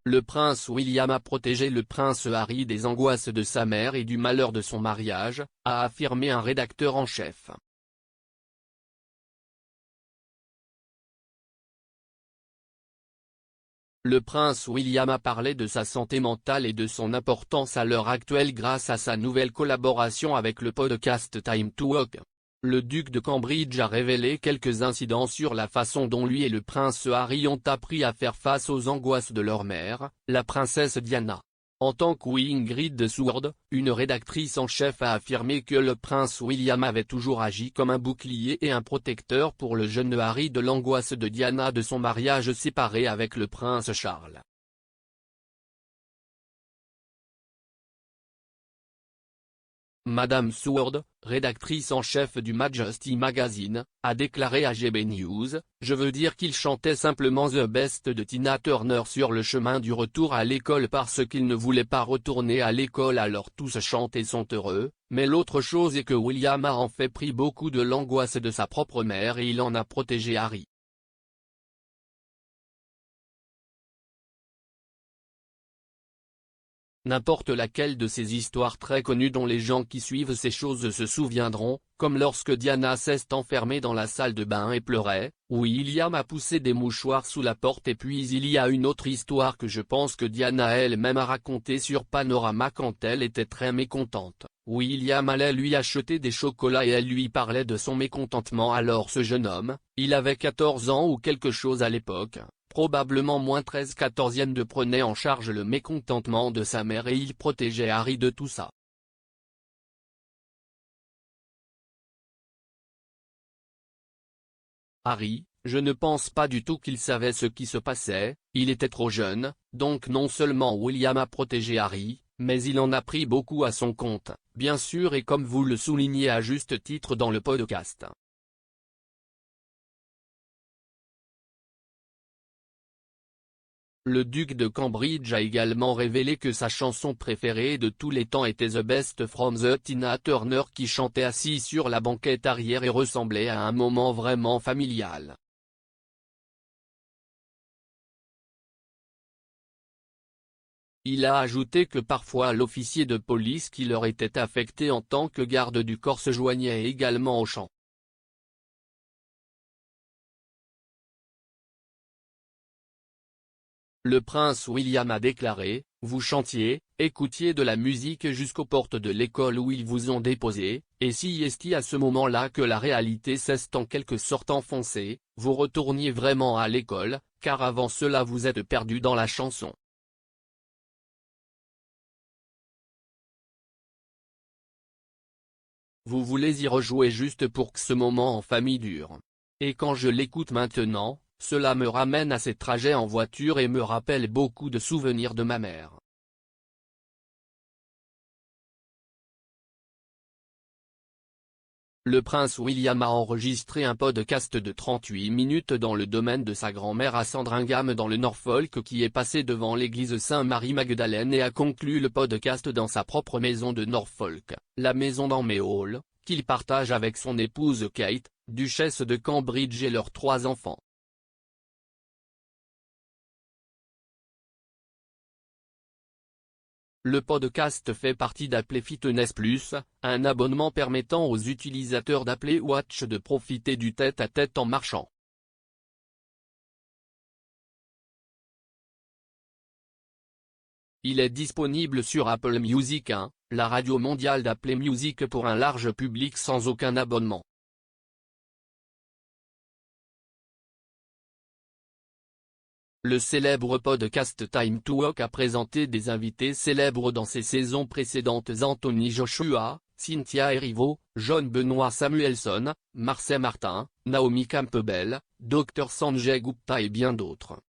Le prince William a protégé le prince Harry des angoisses de sa mère et du malheur de son mariage, a affirmé un rédacteur en chef. Le prince William a parlé de sa santé mentale et de son importance à l'heure actuelle grâce à sa nouvelle collaboration avec le podcast Time to Talk. Le duc de Cambridge a révélé quelques incidents sur la façon dont lui et le prince Harry ont appris à faire face aux angoisses de leur mère, la princesse Diana. En tant qu'Ingrid Seward, une rédactrice en chef a affirmé que le prince William avait toujours agi comme un bouclier et un protecteur pour le jeune Harry de l'angoisse de Diana de son mariage séparé avec le prince Charles. Madame Seward, rédactrice en chef du Majesty Magazine, a déclaré à GB News, « Je veux dire qu'il chantait simplement The Best de Tina Turner sur le chemin du retour à l'école parce qu'il ne voulait pas retourner à l'école alors tous chantent et sont heureux, mais l'autre chose est que William a en fait pris beaucoup de l'angoisse de sa propre mère et il en a protégé Harry. » N'importe laquelle de ces histoires très connues dont les gens qui suivent ces choses se souviendront, comme lorsque Diana s'est enfermée dans la salle de bain et pleurait, William a poussé des mouchoirs sous la porte et puis il y a une autre histoire que je pense que Diana elle-même a racontée sur Panorama quand elle était très mécontente. William allait lui acheter des chocolats et elle lui parlait de son mécontentement alors ce jeune homme, il avait 14 ans ou quelque chose à l'époque. Probablement moins 13/14e de prenait en charge le mécontentement de sa mère et il protégeait Harry de tout ça. Harry, je ne pense pas du tout qu'il savait ce qui se passait, il était trop jeune, donc non seulement William a protégé Harry, mais il en a pris beaucoup à son compte, bien sûr et comme vous le soulignez à juste titre dans le podcast. Le duc de Cambridge a également révélé que sa chanson préférée de tous les temps était The Best from the Tina Turner qui chantait assis sur la banquette arrière et ressemblait à un moment vraiment familial. Il a ajouté que parfois l'officier de police qui leur était affecté en tant que garde du corps se joignait également au chant. Le prince William a déclaré, « Vous chantiez, écoutiez de la musique jusqu'aux portes de l'école où ils vous ont déposé, et si est à ce moment-là que la réalité s'est en quelque sorte enfoncée, vous retourniez vraiment à l'école, car avant cela vous êtes perdu dans la chanson. » Vous voulez y rejouer juste pour que ce moment en famille dure. Et quand je l'écoute maintenant, cela me ramène à ces trajets en voiture et me rappelle beaucoup de souvenirs de ma mère. Le prince William a enregistré un podcast de 38 minutes dans le domaine de sa grand-mère à Sandringham dans le Norfolk qui est passé devant l'église Saint-Marie-Magdalène et a conclu le podcast dans sa propre maison de Norfolk, la maison d'Anméhall, qu'il partage avec son épouse Kate, duchesse de Cambridge et leurs 3 enfants. Le podcast fait partie d'Apple Fitness Plus, un abonnement permettant aux utilisateurs d'Apple Watch de profiter du tête-à-tête en marchant. Il est disponible sur Apple Music 1, la radio mondiale d'Apple Music pour un large public sans aucun abonnement. Le célèbre podcast Time to Talk a présenté des invités célèbres dans ses saisons précédentes Anthony Joshua, Cynthia Erivo, John Benoît Samuelson, Marcel Martin, Naomi Campbell, Dr Sanjay Gupta et bien d'autres.